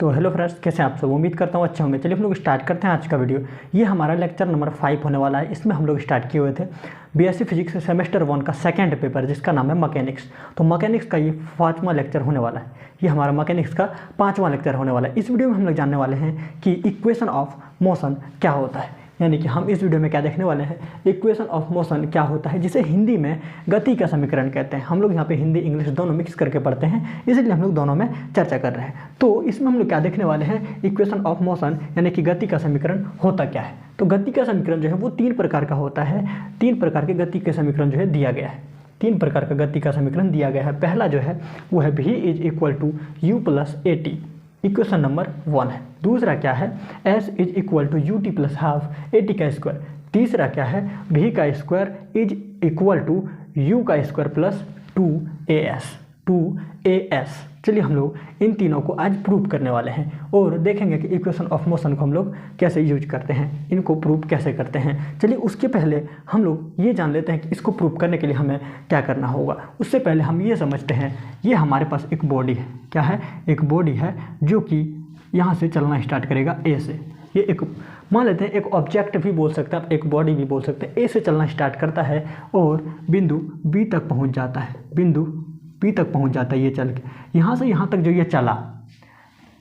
तो hello friends, कैसे हैं आप सब। उम्मीद करता हूँ अच्छे होंगे। चलिए हम लोग स्टार्ट करते हैं आज का वीडियो। ये हमारा लेक्चर नंबर 5 होने वाला है। इसमें हम लोग स्टार्ट किए हुए थे बीएससी फिजिक्स सेमेस्टर 1 का सेकंड पेपर, जिसका नाम है मैकेनिक्स। तो मैकेनिक्स का ये 5वां लेक्चर होने वाला है। ये हमारा मैकेनिक्स का 5वां लेक्चर होने वाला है। इस वीडियो में हम लोग जानने वाले हैं कि इक्वेशन ऑफ मोशन क्या होता है। यानी कि हम इस वीडियो में क्या देखने वाले हैं, इक्वेशन ऑफ मोशन क्या होता है, जिसे हिंदी में गति का समीकरण कहते हैं। हम लोग यहाँ पे हिंदी इंग्लिश दोनों मिक्स करके पढ़ते हैं, इसलिए हम लोग दोनों में चर्चा कर रहे हैं। तो इसमें हम लोग क्या देखने वाले हैं, इक्वेशन ऑफ मोशन यानी कि गति का समीकरण होता क्या है। तो गति का समीकरण जो है वो 3 प्रकार का होता है। 3 प्रकार के गति के समीकरण जो है दिया गया है। 3 प्रकार का गति का समीकरण दिया गया है। पहला जो है वो है v = u + at, equation number 1 है। दूसरा क्या है, s = ut + ½ at का स्क्वायर। तीसरा क्या है, v² = u² + 2as। चलिए हम लोग इन तीनों को आज प्रूव करने वाले हैं और देखेंगे कि इक्वेशन ऑफ मोशन को हम लोग कैसे यूज करते हैं, इनको प्रूव कैसे करते हैं। चलिए उसके पहले हम लोग ये जान लेते हैं कि इसको प्रूव करने के लिए हमें क्या करना होगा। उससे पहले हम ये समझते हैं, ये हमारे पास एक बॉडी है। क्या है, एक बॉडी है जो कि यहाँ से चलना स्टार्ट करेगा ए से। ये एक मान लेते हैं एक ऑब्जेक्ट भी बोल सकते हैं, एक बॉडी भी बोल सकते हैं। ए से चलना स्टार्ट करता है और बिंदु बी तक पहुँच जाता है। बिंदु बी तक पहुंच जाता है ये चल के। यहाँ से यहाँ तक जो ये चला,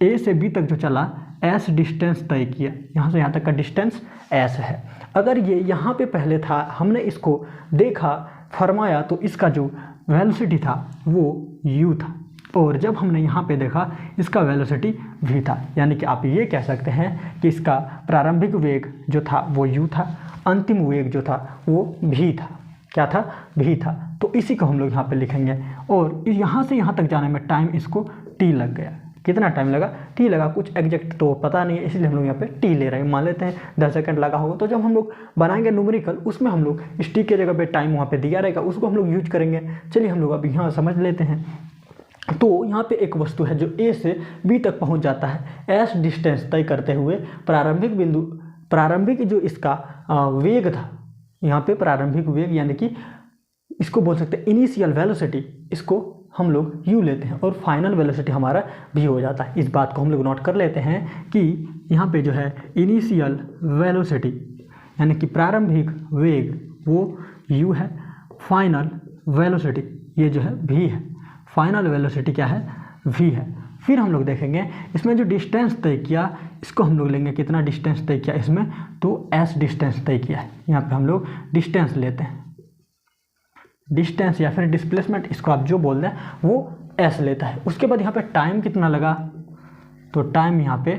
ए से बी तक जो चला, एस डिस्टेंस तय किया। यहाँ से यहाँ तक का डिस्टेंस एस है। अगर ये यहाँ पे पहले था, हमने इसको देखा, फरमाया, तो इसका जो वेलोसिटी था वो u था, और जब हमने यहाँ पे देखा इसका वेलोसिटी v था। यानी कि आप ये कह सकते हैं कि इसका प्रारंभिक वेग जो था वो u था, अंतिम वेग जो था वो v था। क्या था, v था। तो इसी को हम लोग यहाँ पे लिखेंगे। और यहाँ से यहाँ तक जाने में टाइम इसको t लग गया। कितना टाइम लगा, t लगा। कुछ एग्जैक्ट तो पता नहीं है, इसलिए हम लोग यहाँ पे t ले रहे हैं। मान लेते हैं 10 सेकंड लगा होगा। तो जब हम लोग बनाएंगे न्यूमेरिकल, उसमें हम लोग इस t के जगह पे टाइम वहाँ पे दिया रहेगा, उसको हम लोग यूज करेंगे। चलिए हम लोग अभी यहाँ समझ लेते हैं। तो यहाँ पे एक वस्तु है जो a से b तक पहुँच जाता है। s डिस्टेंस तय करते हुए प्रारंभिक जो इसका वेग था, यहाँ पे प्रारंभिक वेग यानी कि इसको बोल सकते हैं इनिशियल वेलोसिटी, इसको हम लोग u लेते हैं और फाइनल वेलोसिटी हमारा v हो जाता है। इस बात को हम लोग नोट कर लेते हैं कि यहाँ पे जो है इनिशियल वेलोसिटी यानी कि प्रारंभिक वेग वो u है, फाइनल वेलोसिटी ये जो है v है। फाइनल वेलोसिटी क्या है, v है। फिर हम लोग देखेंगे इसमें जो डिस्टेंस तय किया, इसको हम लोग लेंगे। कितना डिस्टेंस तय किया इसमें, तो s डिस्टेंस तय किया है। यहाँ पे हम लोग डिस्टेंस लेते हैं। डिस्टेंस या फिर डिस्प्लेसमेंट, इसको आप जो बोल दें वो s लेता है। उसके बाद यहाँ पे टाइम कितना लगा, तो टाइम यहाँ पे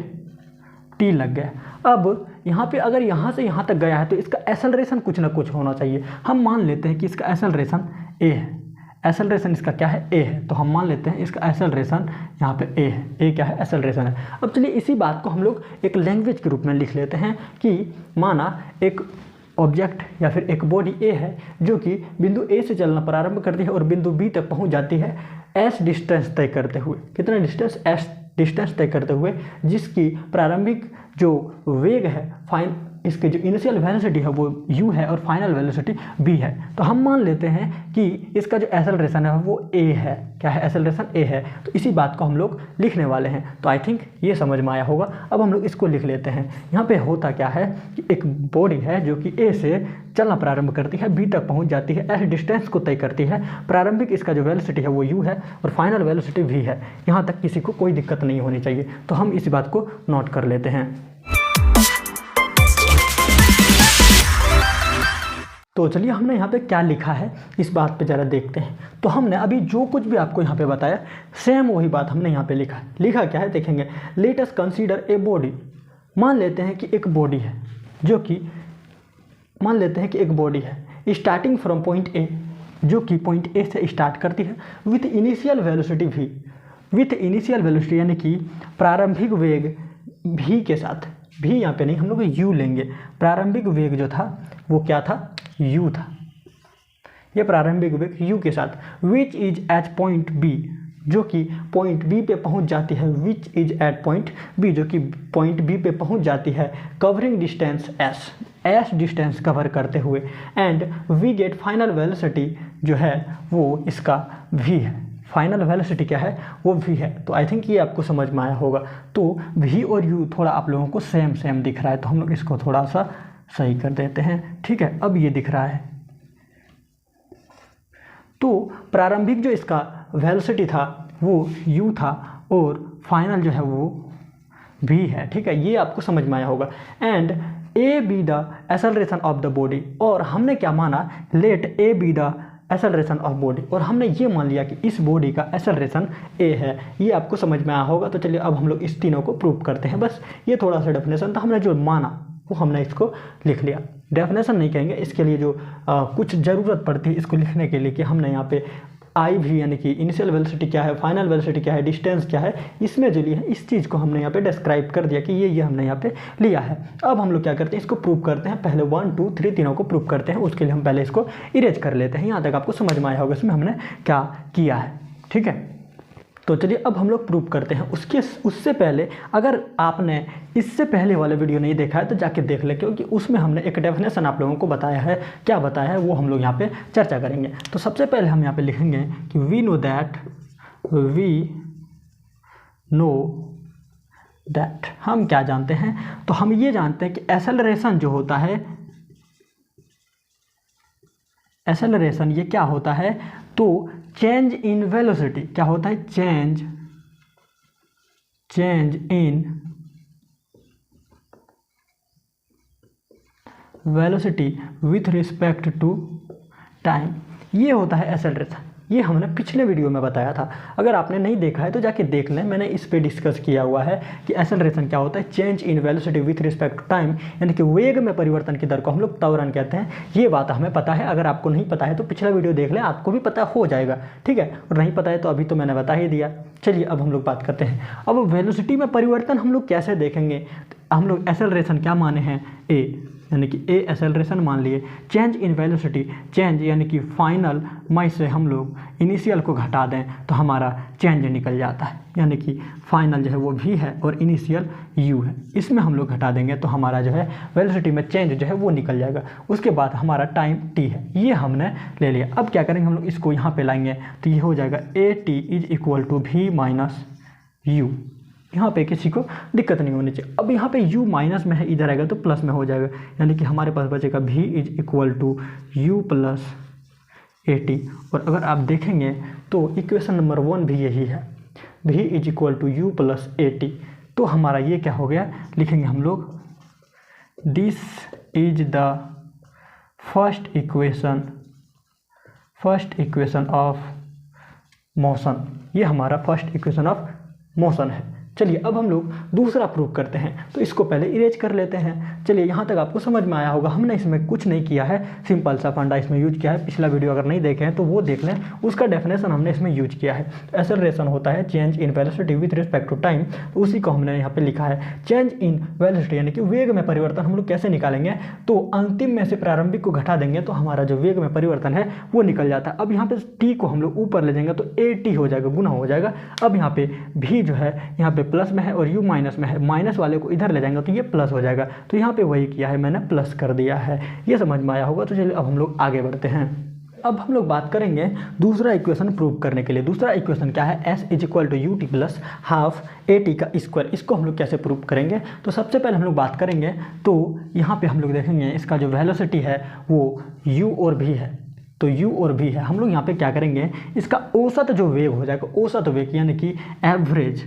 t लग गया। अब यहाँ पे अगर यहाँ से यहाँ तक गया है तो इसका एक्सेलरेशन कुछ ना कुछ होना चाहिए। हम मान लेते हैं कि इसका एक्सेलरेशन a है। एक्सेलरेशन इसका क्या है, a है। तो हम मान लेते हैं इसका एक्सेलरेशन यहाँ पे a है। a क्या है, एक्सेलरेशन है। अब चलिए इसी बात को हम लोग एक लैंग्वेज के रूप में लिख लेते हैं कि माना एक ऑब्जेक्ट या फिर एक बॉडी a है जो कि बिंदु a से चलना प्रारंभ करती है और बिंदु b तक पहुंच जाती है s डिस्टेंस तय करते हुए। कितना डिस्टेंस, s डिस्टेंस तय करते हुए, जिसकी प्रारंभिक जो वेग है, इसके जो इनिशियल वेलोसिटी है वो u है और फाइनल वेलोसिटी v है। तो हम मान लेते हैं कि इसका जो एक्सेलरेशन है वो a है। क्या है, एक्सेलरेशन a है। तो इसी बात को हम लोग लिखने वाले हैं। तो आई थिंक ये समझ में आया होगा। अब हम लोग इसको लिख लेते हैं। यहाँ पे होता क्या है कि एक बॉडी है जो कि a से चलना प्रारंभ करती है, b तक पहुँच जाती है, s डिस्टेंस को तय करती है। प्रारंभिक इसका जो वेलोसिटी है वो u है और फाइनल वेलोसिटी v है। यहाँ तक किसी को कोई दिक्कत नहीं होनी चाहिए। तो हम इस बात को नोट कर लेते हैं। तो चलिए हमने यहाँ पे क्या लिखा है इस बात पे ज़रा देखते हैं। तो हमने अभी जो कुछ भी आपको यहाँ पे बताया, सेम वही बात हमने यहाँ पे लिखा है। लिखा क्या है देखेंगे, let us consider a body. मान लेते हैं कि एक बॉडी है जो कि मान लेते हैं कि एक बॉडी है स्टार्टिंग फ्रॉम पॉइंट ए, जो कि पॉइंट ए से स्टार्ट करती है with initial velocity v। With initial velocity यानी कि प्रारंभिक वेग v के साथ, v यहाँ पे नहीं, हम लोग u लेंगे। प्रारंभिक वेग जो था वो क्या था, u था। ये प्रारंभिक वेग u के साथ which is at point b, जो कि पॉइंट b पे पहुंच जाती है। Which is at point b, जो कि पॉइंट b पे पहुंच जाती है, covering distance s distance cover करते हुए। And we get final velocity जो है वो इसका v है। फाइनल वेलोसिटी क्या है वो v है। तो आई थिंक ये आपको समझ में आया होगा। तो v और u थोड़ा आप लोगों को सेम सेम दिख रहा है, तो हम लोग इसको थोड़ा सा सही कर देते हैं, ठीक है। अब ये दिख रहा है। तो प्रारंभिक जो इसका वेलोसिटी था वो u था और फाइनल जो है वो v है, ठीक है। ये आपको समझ में आया होगा। And a be the acceleration of the body, और हमने क्या माना, let a be the acceleration of the, और हमने ये मान लिया कि इस बॉडी का एक्सेलरेशन a है। ये आपको समझ में आया होगा। तो चलिए अब हम लोग इस तीनों को प्रूव करते हैं। बस ये थोड़ा सा डेफिनेशन था, हमने जो माना वो हमने इसको लिख लिया। डेफिनेशन नहीं कहेंगे, इसके लिए जो कुछ ज़रूरत पड़ती है इसको लिखने के लिए कि हमने यहाँ पे आई भी यानी कि इनिशियल वेलोसिटी क्या है, फाइनल वेलोसिटी क्या है, डिस्टेंस क्या है, इसमें जो लिया है इस चीज़ को हमने यहाँ पे डिस्क्राइब कर दिया कि ये हमने यहाँ पे लिया है। अब हम लोग क्या करते हैं, इसको प्रूव करते हैं। पहले 1 2 3 तीनों को प्रूव करते हैं। उसके लिए हम पहले इसको इरेज कर लेते हैं। यहाँ तक आपको समझ में आया होगा इसमें हमने क्या किया है, ठीक है। तो चलिए अब हम लोग प्रूव करते हैं। उससे पहले अगर आपने इससे पहले वाला वीडियो नहीं देखा है तो जाके देख लें, क्योंकि उसमें हमने एक डेफिनेशन आप लोगों को बताया है। क्या बताया है वो हम लोग यहाँ पे चर्चा करेंगे। तो सबसे पहले हम यहाँ पे लिखेंगे कि वी नो दैट हम क्या जानते हैं, तो हम ये जानते हैं कि एक्सेलरेशन जो होता है, एक्सेलरेशन ये क्या होता है, तो चेंज इन वेलोसिटी क्या होता है, change in velocity with respect to time, ये होता है एक्सेलरेशन। ये हमने पिछले वीडियो में बताया था। अगर आपने नहीं देखा है तो जाके देख लें, मैंने इस पे डिस्कस किया हुआ है कि एक्सेलरेशन क्या होता है, change in velocity with respect to time, यानी कि वेग में परिवर्तन की दर को हम लोग त्वरण कहते हैं। ये बात हमें पता है। अगर आपको नहीं पता है तो पिछला वीडियो देख लें, आपको भी पता हो जाएगा, ठीक है। और नहीं पता है तो अभी तो मैंने बता ही दिया। चलिए अब हम लोग बात करते हैं। अब वेलोसिटी में परिवर्तन हम लोग कैसे देखेंगे। हम लोग एक्सेलरेशन क्या माने हैं, ए, यानी कि ए एक्सेलरेशन मान लिए। चेंज इन वेलोसिटी, चेंज यानी कि फाइनल में से हम लोग इनिशियल को घटा दें तो हमारा चेंज निकल जाता है, यानी कि फाइनल जो है वो v है और इनिशियल u है। इसमें हम लोग घटा देंगे तो हमारा जो है वेलोसिटी में चेंज जो है वो निकल जाएगा। उसके बाद हमारा टाइम t है, ये हमने ले लिया। अब क्या करेंगे, हम लोग इसको यहाँ पे लाएंगे तो ये हो जाएगा at is equal to v minus u। यहाँ पे किसी को दिक्कत नहीं होनी चाहिए। अब यहाँ पे u माइनस में है, इधर आएगा तो प्लस में हो जाएगा, यानी कि हमारे पास बचेगा v is equal to u plus at। और अगर आप देखेंगे तो इक्वेशन नंबर 1 भी यही है, v is equal to u plus at। तो हमारा ये क्या हो गया, लिखेंगे हम लोग this is the first equation of motion. ये हमारा फर्स्ट इक्वेशन ऑफ मोशन है। चलिए अब हम लोग दूसरा प्रूव करते हैं, तो इसको पहले इरेज कर लेते हैं। चलिए यहाँ तक आपको समझ में आया होगा। हमने इसमें कुछ नहीं किया है, सिंपल सा फंडा इसमें यूज किया है। पिछला वीडियो अगर नहीं देखे हैं तो वो देख लें, उसका डेफिनेशन हमने इसमें यूज किया है। एक्सेलरेशन होता है change in velocity with respect to time, तो उसी को हमने यहाँ पे लिखा है। चेंज इन वेलोसिटी यानी कि वेग में परिवर्तन हम लोग कैसे निकालेंगे, तो अंतिम में से प्रारंभिक को घटा देंगे तो हमारा जो वेग में परिवर्तन है वो निकल जाता है। अब यहाँ पे टी को हम लोग ऊपर ले जाएंगे तो at हो जाएगा, गुना हो जाएगा। अब यहाँ पे v जो है यहाँ पे प्लस में है और u माइनस में है, माइनस वाले को इधर ले जाएंगे तो ये प्लस हो जाएगा। तो यहाँ पे वही किया है मैंने, प्लस कर दिया है। ये समझ में आया होगा। तो चलिए अब हम लोग आगे बढ़ते हैं। अब हम लोग बात करेंगे दूसरा इक्वेशन प्रूव करने के लिए। दूसरा इक्वेशन क्या है, s is equal to u t plus half at का स्क्वायर। इसको हम लोग कैसे प्रूव करेंगे, तो सबसे पहले हम लोग बात करेंगे तो यहाँ पे हम लोग देखेंगे इसका जो वेलोसिटी है वो u और v है, तो u और v है। हम लोग यहाँ पे क्या करेंगे, इसका औसत जो वेग हो जाएगा, औसत वेग यानी कि एवरेज,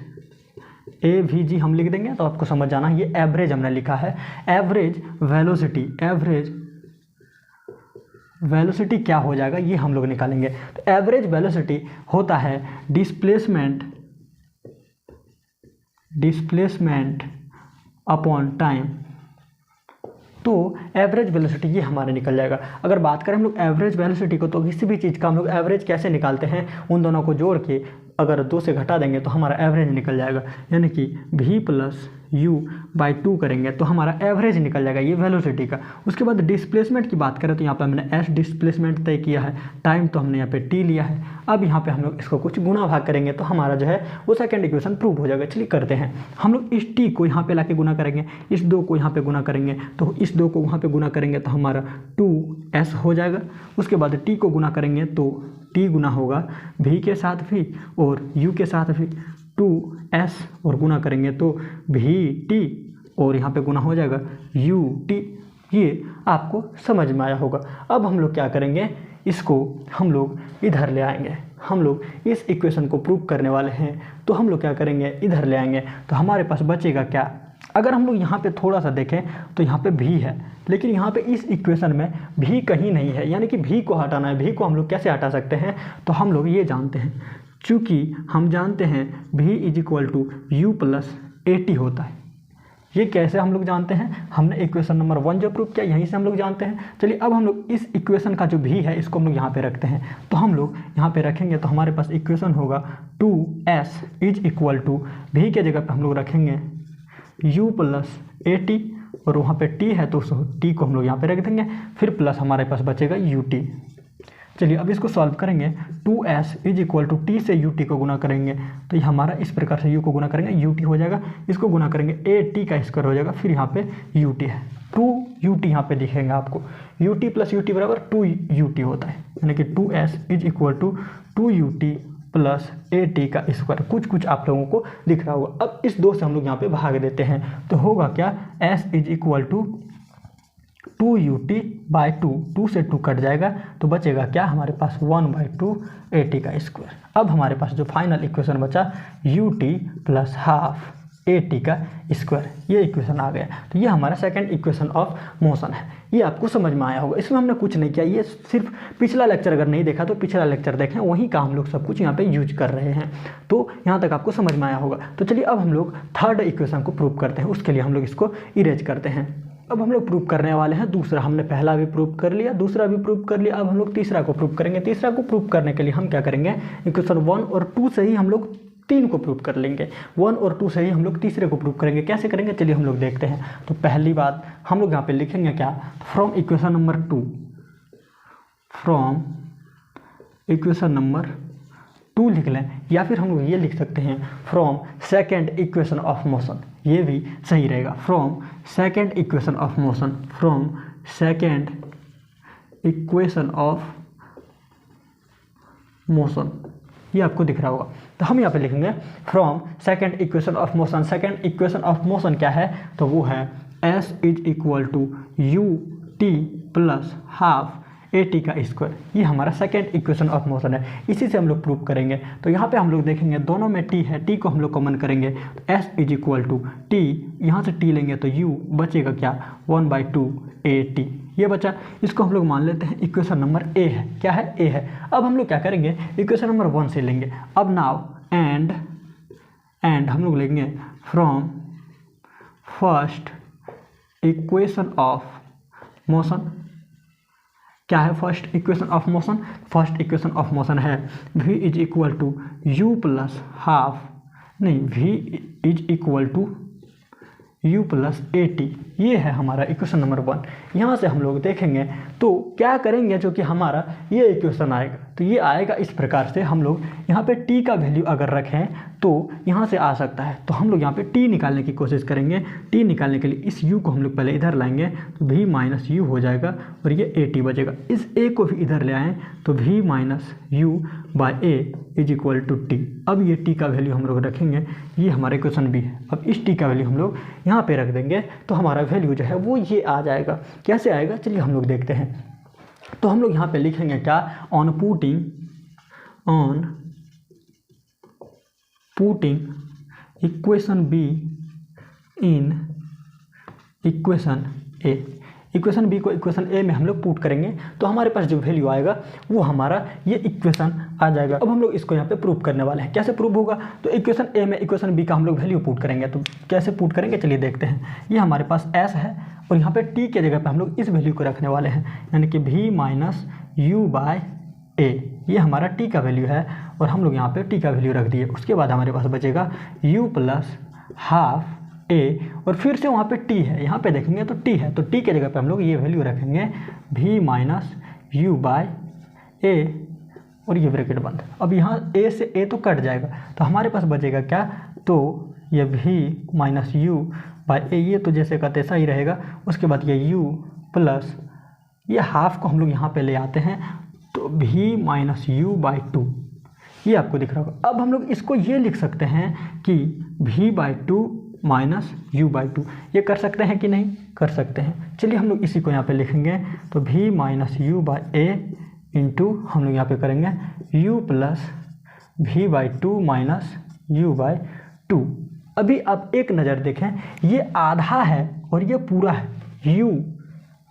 AVG हम लिख देंगे तो आपको समझ जाना। ये एवरेज हमने लिखा है। एवरेज वेलोसिटी क्या हो जाएगा ये हम लोग निकालेंगे। तो एवरेज वेलोसिटी होता है डिस्प्लेसमेंट अपॉन टाइम। तो एवरेज वेलोसिटी ये हमारे निकल जाएगा। अगर बात करें हम लोग एवरेज वेलोसिटी को, तो किसी भी चीज़ का हम लोग एवरेज कैसे निकालते हैं, उन दोनों को जोड़ के अगर 2 से घटा देंगे तो हमारा एवरेज निकल जाएगा, यानी कि v प्लस u बाई 2 करेंगे तो हमारा एवरेज निकल जाएगा ये वेलोसिटी का। उसके बाद डिस्प्लेसमेंट की बात करें तो यहाँ पे हमने s डिस्प्लेसमेंट तय किया है, टाइम तो हमने यहाँ पे t लिया है। अब यहाँ पे हम लोग इसको कुछ गुना भाग करेंगे तो हमारा जो है वो सेकंड इक्वेशन प्रूव हो जाएगा। चलिए करते हैं। हम लोग इस t को यहाँ पे लाके गुना करेंगे, इस 2 को यहाँ पे गुना करेंगे, तो इस 2 को वहाँ पे गुना करेंगे तो हमारा 2s हो जाएगा। उसके बाद t को गुना करेंगे तो टी गुना होगा भी के साथ भी और यू के साथ भी 2s और गुना करेंगे तो भी टी और यहाँ पे गुना हो जाएगा यू टी। ये आपको समझ में आया होगा। अब हम लोग क्या करेंगे, इसको हम लोग इधर ले आएंगे। हम लोग इस इक्वेशन को प्रूव करने वाले हैं तो हम लोग क्या करेंगे, इधर ले आएंगे। तो हमारे पास बचेगा क्या, अगर हम लोग यहाँ पे थोड़ा सा देखें तो यहाँ पे भी है, लेकिन यहाँ पे इस इक्वेशन में भी कहीं नहीं है, यानी कि भी को हटाना है। भी को हम लोग कैसे हटा सकते हैं, तो हम लोग ये जानते हैं, चूँकि हम जानते हैं भी is equal to u plus a t होता है। ये कैसे हम लोग जानते हैं, हमने इक्वेशन नंबर 1 जो प्रूव किया यहीं से हम लोग जानते हैं। चलिए अब हम लोग इस इक्वेशन का जो भी है इसको हम लोग यहाँ पे रखते हैं। तो हम लोग यहाँ पे रखेंगे तो हमारे पास इक्वेशन होगा 2s इज इक्वल टू भी के जगह पे हम लोग रखेंगे u प्लस ए टी और वहाँ पे t है तो उस t को हम लोग यहाँ पे रख देंगे, फिर प्लस हमारे पास बचेगा ut। चलिए अब इसको सॉल्व करेंगे। 2s is equal to t से ut को गुना करेंगे तो ये हमारा इस प्रकार से u को गुना करेंगे ut हो जाएगा, इसको गुना करेंगे ए टी का स्क्वायर हो जाएगा, फिर यहाँ पे ut है 2ut यहाँ पे दिखेंगे आपको। ut प्लस ut बराबर 2ut होता है, यानी कि 2s is equal to 2ut plus a t का स्क्वायर। कुछ आप लोगों को दिख रहा होगा। अब इस 2 से हम लोग यहाँ पे भाग देते हैं तो होगा क्या, s is equal to 2ut by 2 से 2 कट जाएगा तो बचेगा क्या, हमारे पास 1/2 ए टी का स्क्वायर। अब हमारे पास जो फाइनल इक्वेशन बचा ut plus half a t का स्क्वायर, ये इक्वेशन आ गया। तो ये हमारा सेकंड इक्वेशन ऑफ मोशन है। ये आपको समझ में आया होगा। इसमें हमने कुछ नहीं किया, ये सिर्फ पिछला लेक्चर अगर नहीं देखा तो पिछला लेक्चर देखें, वहीं का हम लोग सब कुछ यहाँ पे यूज कर रहे हैं। तो यहाँ तक आपको समझ में आया होगा। तो चलिए अब हम लोग थर्ड इक्वेशन को प्रूव करते हैं। उसके लिए हम लोग इसको इरेज करते हैं। अब हम लोग प्रूव करने वाले हैं दूसरा। हमने पहला भी प्रूव कर लिया, दूसरा भी प्रूव कर लिया, अब हम लोग तीसरा को प्रूव करेंगे। तीसरा को प्रूव करने के लिए हम क्या करेंगे, इक्वेशन 1 और 2 से ही हम लोग 3 को प्रूव कर लेंगे। 1 और 2 से ही हम लोग तीसरे को प्रूव करेंगे। कैसे करेंगे, चलिए हम लोग देखते हैं। तो पहली बात हम लोग यहाँ पे लिखेंगे क्या, from equation number 2, from equation number 2 लिख लें, या फिर हम लोग ये लिख सकते हैं from second equation of motion, ये भी सही रहेगा। From second equation of motion, from second equation of motion, ये आपको दिख रहा होगा। तो हम यहाँ पे लिखेंगे from second equation of motion. Second equation of motion क्या है, तो वो है s is equal to u t plus half a t का स्क्वायर। ये हमारा सेकेंड इक्वेशन ऑफ मोशन है, इसी से हम लोग प्रूव करेंगे। तो यहाँ पे हम लोग देखेंगे दोनों में t है, t को हम लोग कॉमन करेंगे तो s is equal to t, यहाँ से t लेंगे तो u बचेगा क्या, 1/2 ए टी, ये बचा। इसको हम लोग मान लेते हैं इक्वेशन नंबर ए है। क्या है, ए है। अब हम लोग क्या करेंगे, इक्वेशन नंबर 1 से लेंगे। अब नाउ एंड हम लोग लेंगे from first equation of motion. क्या है first equation of motion, first equation of motion है v is equal to u plus half, नहीं v is equal to u plus a t, ये है हमारा इक्वेशन नंबर 1। यहाँ से हम लोग देखेंगे तो क्या करेंगे, जो कि हमारा ये इक्वेशन आएगा तो ये आएगा इस प्रकार से। हम लोग यहाँ पे t का वैल्यू अगर रखें तो यहाँ से आ सकता है, तो हम लोग यहाँ पे t निकालने की कोशिश करेंगे। t निकालने के लिए इस u को हम लोग पहले इधर लाएंगे तो v माइनस यू हो जाएगा और ये ए टी बचेगा। इस a को भी इधर ले आएँ तो v minus u by a is equal to t. अब ये t का वैल्यू हम लोग रखेंगे, ये हमारा इक्वेशन भी है। अब इस t का वैल्यू हम लोग यहाँ पे रख देंगे तो हमारा वैल्यू जो है वो ये आ जाएगा। कैसे आएगा, चलिए हम लोग देखते हैं। तो हम लोग यहाँ पे लिखेंगे क्या, on putting equation b in equation a. Equation b को इक्वेशन ए में हम लोग पुट करेंगे तो हमारे पास जो वैल्यू आएगा वो हमारा ये इक्वेशन आ जाएगा। अब हम लोग इसको यहाँ पे प्रूव करने वाले हैं। कैसे प्रूव होगा, तो इक्वेशन ए में इक्वेशन बी का हम लोग वैल्यू पुट करेंगे। तो कैसे पुट करेंगे, चलिए देखते हैं। ये हमारे पास s है और यहाँ पे t के जगह पे हम लोग इस वैल्यू को रखने वाले हैं, यानी कि v माइनस यू बाय ए, ये हमारा t का वैल्यू है और हम लोग यहाँ पे t का वैल्यू रख दिए। उसके बाद हमारे पास बचेगा u प्लस हाफ ए और फिर से वहाँ पे t है, यहाँ पे देखेंगे तो t है, तो t के जगह पे हम लोग ये वैल्यू रखेंगे v माइनस यू बाय ए और ये ब्रैकेट बंद। अब यहाँ a से a तो कट जाएगा तो हमारे पास बचेगा क्या, तो ये v माइनस यू बाय ए, ये तो जैसे का तैसा ही रहेगा। उसके बाद ये u प्लस ये हाफ को हम लोग यहाँ पे ले आते हैं तो v minus u by two, ये आपको दिख रहा होगा। अब हम लोग इसको ये लिख सकते हैं कि v by two minus u by two, ये कर सकते हैं कि नहीं, कर सकते हैं। चलिए हम लोग इसी को यहाँ पे लिखेंगे, तो v minus u by A into हम लोग यहाँ पे करेंगे u plus v by two minus u by two. अभी आप एक नज़र देखें, ये आधा है और ये पूरा है, u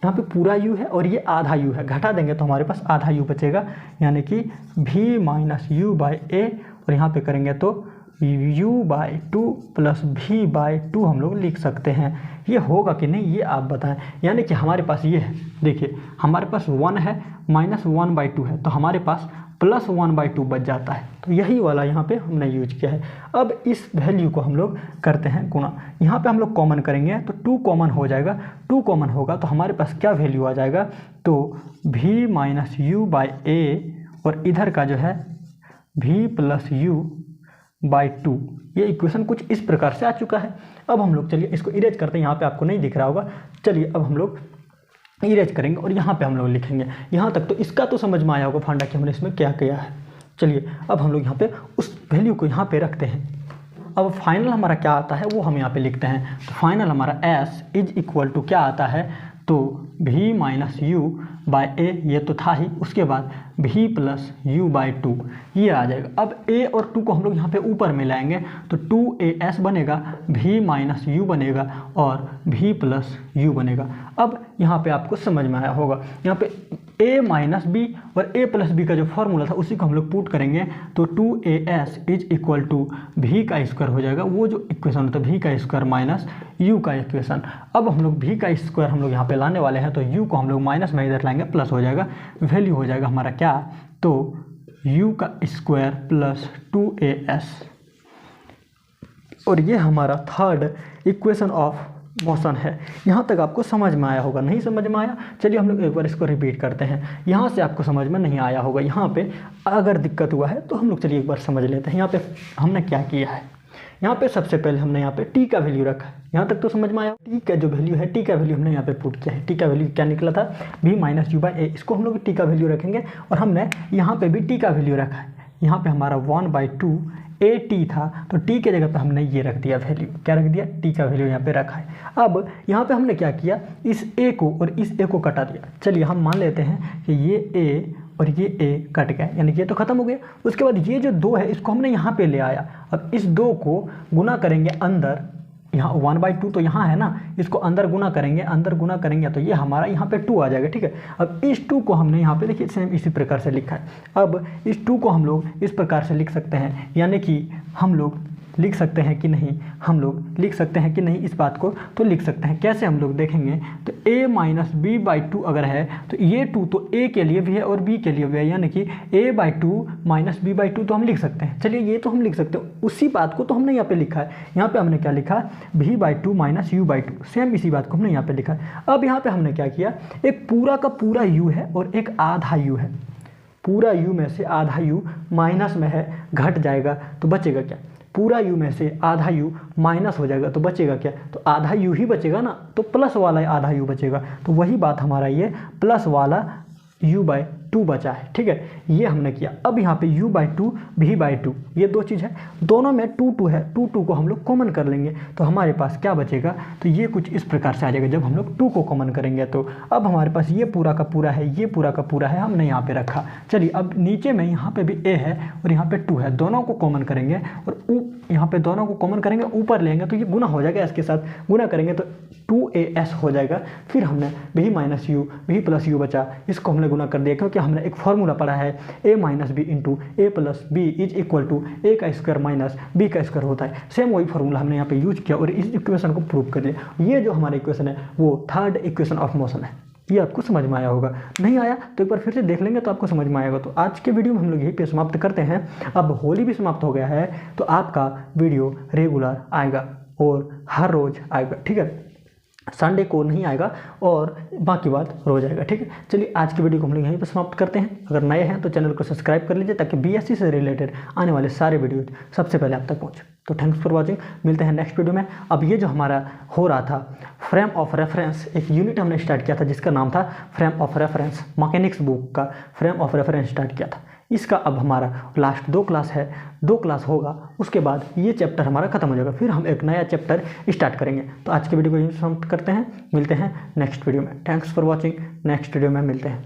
यहाँ पे पूरा u है और ये आधा u है, घटा देंगे तो हमारे पास आधा u बचेगा, यानी कि v माइनस यू बाई ए, और यहाँ पे करेंगे तो u by two plus v by two हम लोग लिख सकते हैं। ये होगा कि नहीं ये आप बताएं। यानी कि हमारे पास ये है, देखिए हमारे पास 1 है, माइनस 1 बाई टू है, तो हमारे पास प्लस 1 बाई टू बच जाता है। तो यही वाला यहाँ पे हमने यूज किया है। अब इस वैल्यू को हम लोग करते हैं गुणा, यहाँ पे हम लोग कॉमन करेंगे तो 2 कॉमन हो जाएगा, 2 कॉमन होगा तो हमारे पास क्या वैल्यू आ जाएगा, तो v माइनस यू बाई ए, और इधर का जो है v plus you by two. ये इक्वेशन कुछ इस प्रकार से आ चुका है। अब हम लोग चलिए इसको इरेज करते हैं, यहाँ पे आपको नहीं दिख रहा होगा। चलिए अब हम लोग इरेज करेंगे और यहाँ पे हम लोग लिखेंगे। यहाँ तक तो इसका तो समझ में आया होगा फंडा कि हमने इसमें क्या किया है। चलिए अब हम लोग यहाँ पे उस वैल्यू को यहाँ पे रखते हैं। अब फाइनल हमारा क्या आता है वो हम यहाँ पे लिखते हैं। तो फाइनल हमारा s इज इक्वल टू क्या आता है, तो v माइनस यू बाई ए, ये तो था ही, उसके बाद v plus you by two, ये आ जाएगा। अब a और 2 को हम लोग यहाँ पे ऊपर में लाएंगे तो 2as बनेगा, v माइनस यू बनेगा और v प्लस यू बनेगा। अब यहाँ पे आपको समझ में आया होगा, यहाँ पे a माइनस बी और a प्लस बी का जो फॉर्मूला था उसी को हम लोग पुट करेंगे, तो 2as is equal to v का स्क्वायर हो जाएगा, वो जो इक्वेशन होता है v का स्क्वायर माइनस u का इक्वेशन। अब हम लोग v का स्क्वायर हम लोग यहाँ पे लाने वाले हैं, तो u को हम लोग माइनस में इधर लाएंगे, प्लस हो जाएगा, वैल्यू हो जाएगा हमारा क्या, तो u का स्क्वायर प्लस 2as, और ये हमारा थर्ड इक्वेशन ऑफ मोशन है। यहाँ तक आपको समझ में आया होगा, नहीं समझ में आया, चलिए हम लोग एक बार इसको रिपीट करते हैं। यहाँ से आपको समझ में नहीं आया होगा, यहाँ पे अगर दिक्कत हुआ है तो हम लोग चलिए एक बार समझ लेते हैं। यहाँ पे हमने क्या किया है, यहाँ पे सबसे पहले हमने यहाँ पे t का वैल्यू रखा है। यहाँ तक तो समझ में आया। t का जो वैल्यू है, t का वैल्यू हमने यहाँ पे पुट किया है। t का वैल्यू क्या निकला था, v माइनस यू बाई ए, इसको हम लोग t का वैल्यू रखेंगे, और हमने यहाँ पे भी t का वैल्यू रखा है। यहाँ पे हमारा 1/2 at था, तो t के जगह पे हमने ये रख दिया वैल्यू, क्या रख दिया, t का वैल्यू यहाँ पे रखा है। अब यहाँ पे हमने क्या किया, इस a को और इस a को कटा दिया। चलिए हम मान लेते हैं कि ये a और ये a कट गया, यानी कि ये तो खत्म हो गया। उसके बाद ये जो 2 है इसको हमने यहाँ पे ले आया। अब इस 2 को गुना करेंगे अंदर, यहाँ 1/2 तो यहाँ है ना, इसको अंदर गुना करेंगे, अंदर गुना करेंगे तो ये हमारा यहाँ पे 2 आ जाएगा, ठीक है। अब इस 2 को हमने यहाँ पे देखिए सेम इसी प्रकार से लिखा है। अब इस 2 को हम लोग इस प्रकार से लिख सकते हैं, यानी कि हम लोग लिख सकते हैं कि नहीं, हम लोग लिख सकते हैं कि नहीं इस बात को, तो लिख सकते हैं। कैसे हम लोग देखेंगे, तो a minus b by two अगर है तो ये 2 तो a के लिए भी है और b के लिए भी है, यानी कि a/2 minus b by two तो हम लिख सकते हैं। चलिए ये तो हम लिख सकते हैं, उसी बात को तो हमने यहाँ पे लिखा है। यहाँ पे हमने क्या लिखा, v/2 minus u by two, same इसी बात को हमने यहाँ पे लिखा है। अब यहाँ पे हमने क्या किया, एक पूरा का पूरा u है और एक आधा u है, पूरा u में से आधा u माइनस में है, घट जाएगा तो बचेगा क्या, पूरा u में से आधा u माइनस हो जाएगा तो बचेगा क्या, तो आधा u ही बचेगा ना, तो प्लस वाला आधा u बचेगा। तो वही बात हमारा ये प्लस वाला u/2 बचा है, ठीक है, ये हमने किया। अब यहाँ पे u/2 v/2 ये 2 चीज़ है, दोनों में 2 है, 2 को हम लोग कॉमन कर लेंगे तो हमारे पास क्या बचेगा, तो ये कुछ इस प्रकार से आ जाएगा जब हम लोग 2 को कॉमन करेंगे। तो अब हमारे पास ये पूरा का पूरा है, ये पूरा का पूरा है, हमने यहाँ पे रखा। चलिए अब नीचे में यहाँ पे भी a है और यहाँ पे 2 है, दोनों को कॉमन करेंगे और यहाँ पे दोनों को कॉमन करेंगे, ऊपर लेंगे तो ये गुना हो जाएगा, इसके साथ गुना करेंगे तो 2as हो जाएगा। फिर हमने v minus you, v plus you बचा, इसको हमने गुना कर दिया, क्योंकि हमने एक फॉर्मूला पढ़ा है a minus b into a plus b is equal to a का स्क्वायर माइनस b का स्क्वायर होता है। सेम वही फॉर्मूला हमने यहाँ पे यूज किया और इस इक्वेशन को प्रूव कर दिया। ये जो हमारा इक्वेशन है वो थर्ड इक्वेशन ऑफ मोशन है। ये आपको समझ में आया होगा, नहीं आया तो एक बार फिर से देख लेंगे तो आपको समझ में आएगा। तो आज के वीडियो में हम लोग यहीं पे समाप्त करते हैं। अब होली भी समाप्त हो गया है तो आपका वीडियो रेगुलर आएगा और हर रोज़ आएगा, ठीक है। संडे को नहीं आएगा और बाकी बात हो जाएगा। ठीक है, चलिए आज की वीडियो को हम लोग यहीं पर समाप्त करते हैं। अगर नए हैं तो चैनल को सब्सक्राइब कर लीजिए ताकि बीएससी से रिलेटेड आने वाले सारे वीडियो सबसे पहले आप तक पहुँचे। तो थैंक्स फॉर वॉचिंग, मिलते हैं नेक्स्ट वीडियो में। अब ये जो हमारा हो रहा था फ्रेम ऑफ रेफरेंस, एक यूनिट हमने स्टार्ट किया था जिसका नाम था frame of reference, mechanics book का फ्रेम ऑफ रेफरेंस स्टार्ट किया था। इसका अब हमारा लास्ट 2 क्लास है, 2 क्लास होगा, उसके बाद ये चैप्टर हमारा खत्म हो जाएगा, फिर हम एक नया चैप्टर स्टार्ट करेंगे। तो आज की वीडियो को यहीं समाप्त करते हैं, मिलते हैं नेक्स्ट वीडियो में। Thanks for watching, next video में मिलते हैं।